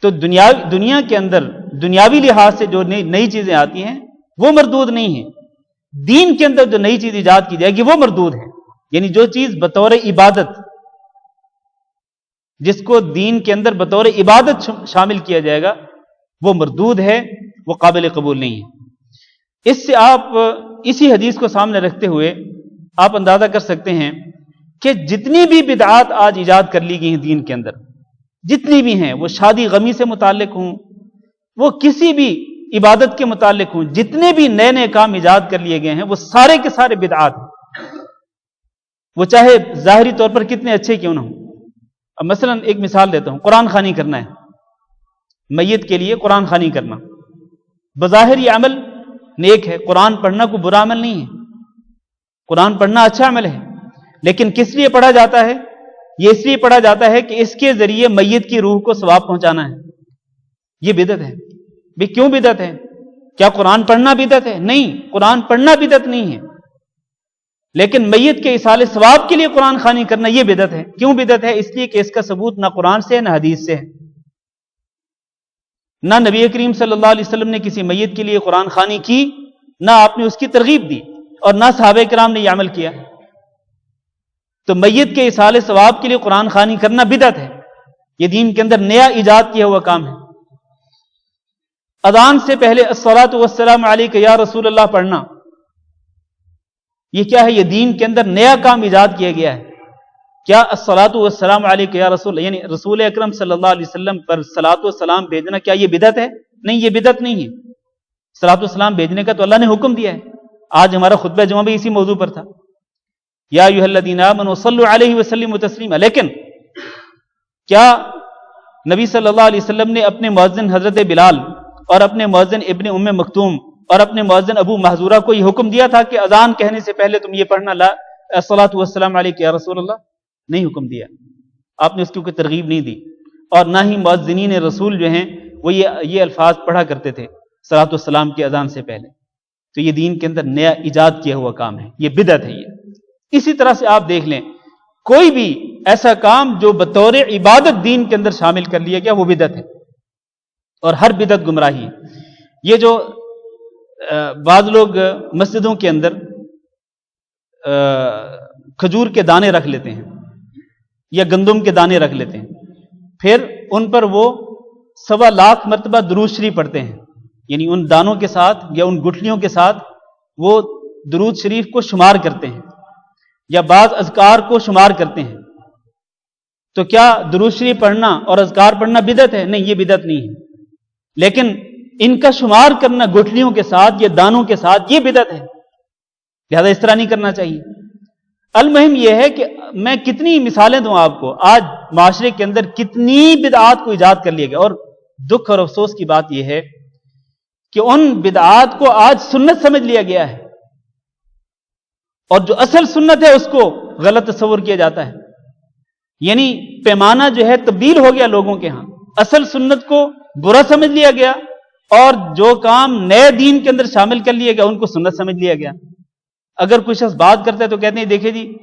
تو دنیا کے اندر دنیاوی لحاظ سے جو نئی چیزیں آتی ہیں وہ مردود نہیں ہیں۔ دین کے اندر جو نئی چیز ایجاد کی جائے گی وہ مردود ہے، یعنی جو چیز بطور عبادت، جس کو دین کے اندر بطور عبادت شامل کیا جائے گا وہ مردود ہے، وہ قابل قبول نہیں ہے۔ اس سے آپ اسی حدیث کو سامنے رکھتے ہوئے آپ اندازہ کر سکتے ہیں کہ جتنی بھی بدعات آج ایجاد کر لی گئی ہیں دین کے اندر، جتنی بھی ہیں، وہ شادی غمی سے متعلق ہوں، وہ کسی بھی عبادت کے متعلق ہوں، جتنے بھی نئے نئے کام ایجاد کر لیے گئے ہیں وہ سارے کے سارے بدعات ہیں، وہ چاہے ظاہری طور پر کتنے اچھے کیوں نہ ہوں۔ اب مثلا ایک مثال دیتا ہوں، قرآن خوانی کرنا ہے، میت کے لیے قرآن خوانی کرنا، بظاہر یہ عمل نیک ہے، قرآن پڑھنا کوئی برا عمل نہیں ہے، قرآن پڑھنا اچھا عمل ہے، لیکن کس لیے پڑھا جاتا ہے؟ یہ اس لیے پڑھا جاتا ہے کہ اس کے ذریعے میت کی روح کو ثواب پہنچانا ہے، یہ بدعت ہے۔ بھی کیوں بدعت ہے؟ کیا قرآن پڑھنا بدعت ہے؟ نہیں، قرآن پڑھنا بدعت نہیں ہے، لیکن میت کے ایصال ثواب کے لیے قرآن خوانی کرنا یہ بدعت ہے۔ کیوں بدعت ہے؟ اس لیے کہ اس کا ثبوت نہ قرآن سے ہے نہ حدیث سے ہے۔ نہ نبی کریم صلی اللہ علیہ وسلم نے کسی میت کے لیے قرآن خوانی کی، نہ آپ نے اس کی ترغیب دی، اور نہ صحابہ کرام نے یہ عمل کیا۔ تو میت کے ایصال ثواب کے لیے قرآن خوانی کرنا بدعت ہے، یہ دین کے اندر نیا ایجاد کیا ہوا کام ہے۔ اذان سے پہلے الصلاۃ والسلام علیک یا رسول اللہ پڑھنا، یہ کیا ہے؟ یہ دین کے اندر نیا کام ایجاد کیا گیا ہے۔ کیا الصلاۃ والسلام علیک یا رسول، یعنی رسول اکرم صلی اللہ علیہ وسلم پر صلاۃ والسلام بھیجنا، کیا یہ بدعت ہے؟ نہیں، یہ بدعت نہیں ہے۔ صلاۃ والسلام بھیجنے کا تو اللہ نے حکم دیا ہے۔ آج ہمارا خطبہ جمعہ بھی اسی موضوع پر تھا، یا ایھا الذین آمنوا صلوا علیہ وسلموا تسلیما۔ لیکن کیا نبی صلی اللہ علیہ وسلم نے اپنے مؤذن حضرت بلال اور اپنے مؤذن ابن ام مکتوم اور اپنے مؤذن ابو محذورہ کو یہ حکم دیا تھا کہ اذان کہنے سے پہلے تم یہ پڑھنا لا الصلاۃ والسلام علیک یا رسول اللہ؟ نہیں حکم دیا، آپ نے اس کی کوئی ترغیب نہیں دی، اور نہ ہی مؤذنین رسول جو ہیں وہ یہ الفاظ پڑھا کرتے تھے صلاۃ والسلام کی اذان سے پہلے۔ تو یہ دین کے اندر نیا ایجاد کیا ہوا کام ہے، یہ بدعت ہے۔ یہ اسی طرح سے آپ دیکھ لیں، کوئی بھی ایسا کام جو بطور عبادت دین کے اندر شامل کر لیا گیا وہ بدعت ہے، اور ہر بدعت گمراہی ہے۔ یہ جو بعض لوگ مسجدوں کے اندر کھجور کے دانے رکھ لیتے ہیں یا گندم کے دانے رکھ لیتے ہیں، پھر ان پر وہ 1.25 مرتبہ درود شریف پڑھتے ہیں، یعنی ان دانوں کے ساتھ یا ان گٹھلیوں کے ساتھ وہ درود شریف کو شمار کرتے ہیں یا بعض اذکار کو شمار کرتے ہیں۔ تو کیا درود شریف پڑھنا اور اذکار پڑھنا بدعت ہے؟ نہیں، یہ بدعت نہیں ہے، لیکن ان کا شمار کرنا گٹھلیوں کے ساتھ یا دانوں کے ساتھ یہ بدعت ہے، لہذا اس طرح نہیں کرنا چاہیے۔ المہم یہ ہے کہ میں کتنی مثالیں دوں آپ کو، آج معاشرے کے اندر کتنی بدعات کو ایجاد کر لیا گیا، اور دکھ اور افسوس کی بات یہ ہے کہ ان بدعات کو آج سنت سمجھ لیا گیا ہے، اور جو اصل سنت ہے اس کو غلط تصور کیا جاتا ہے۔ یعنی پیمانہ جو ہے تبدیل ہو گیا لوگوں کے ہاں، اصل سنت کو برا سمجھ لیا گیا، اور جو کام نئے دین کے اندر شامل کر لیا گیا ان کو سنت سمجھ لیا گیا۔ اگر کوئی شخص بات کرتا ہے تو کہتے ہیں دیکھیں جی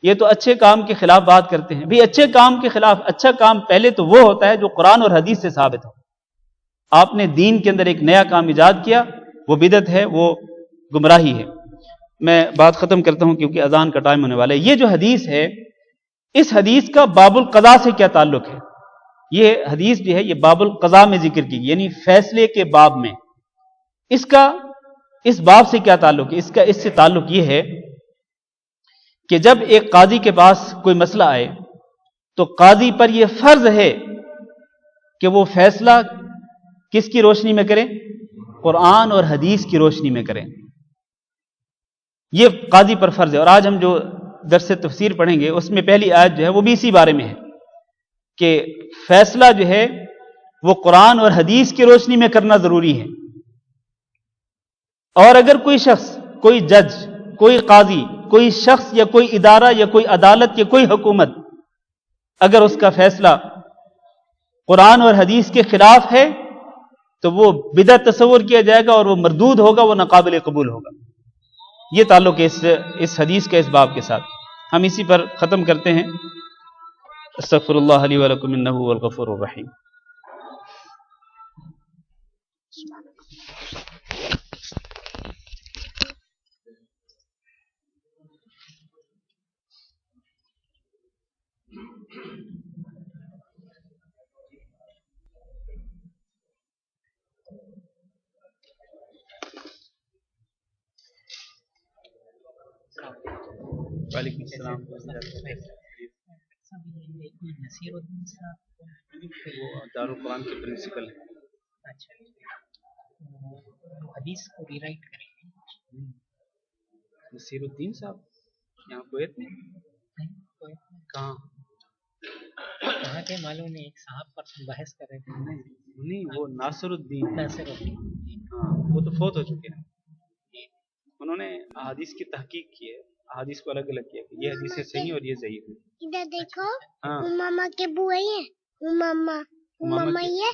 یہ تو اچھے کام کے خلاف بات کرتے ہیں۔ بھی اچھے کام کے خلاف، اچھا کام پہلے تو وہ ہوتا ہے جو قرآن اور حدیث سے ثابت ہو۔ آپ نے دین کے اندر ایک نیا کام ایجاد کیا، وہ بدعت ہے، وہ گمراہی ہے۔ میں بات ختم کرتا ہوں کیونکہ اذان کا ٹائم ہونے والا ہے۔ یہ جو حدیث ہے، اس حدیث کا باب القضاء سے کیا تعلق ہے؟ یہ حدیث جو ہے یہ باب القضاء میں ذکر کی، یعنی فیصلے کے باب میں۔ اس باب سے کیا تعلق ہے؟ اس سے تعلق یہ ہے کہ جب ایک قاضی کے پاس کوئی مسئلہ آئے تو قاضی پر یہ فرض ہے کہ وہ فیصلہ کس کی روشنی میں کریں؟ قرآن اور حدیث کی روشنی میں کریں۔ یہ قاضی پر فرض ہے، اور آج ہم جو درس تفسیر پڑھیں گے اس میں پہلی آیت جو ہے وہ بھی اسی بارے میں ہے کہ فیصلہ جو ہے وہ قرآن اور حدیث کی روشنی میں کرنا ضروری ہے۔ اور اگر کوئی شخص، کوئی جج، کوئی قاضی، کوئی شخص یا کوئی ادارہ یا کوئی عدالت یا کوئی حکومت، اگر اس کا فیصلہ قرآن اور حدیث کے خلاف ہے تو وہ بدعت تصور کیا جائے گا اور وہ مردود ہوگا، وہ ناقابل قبول ہوگا۔ یہ تعلق ہے اس حدیث کا اس باب کے ساتھ۔ ہم اسی پر ختم کرتے ہیں۔ استغفر اللہ لی ولکم انہ هو الغفور الرحیم۔ وعلیکم السلام۔ نصیر الدین صاحب وہ دارالقرآن کے پرنسپل ہیں۔ اچھا، حدیث کو ری رائٹ کریں گے۔ نصیر الدین صاحب یہاں کویت میں؟ کہاں کے معلوم نہیں، ایک صاحب پر بحث کر رہے تھے۔ نہیں، وہ ناصر الدین۔ ناصر الدین، ہاں، وہ تو فوت ہو چکے ہیں۔ انہوں نے احادیث کی تحقیق کی ہے، احادیث کو الگ الگ کیا کہ یہ حدیث صحیح اور یہ ضعیف ہے۔ ادھر دیکھو، ہاں ماما کے بوئے ہیں، ماما ماما ہاں آئیے.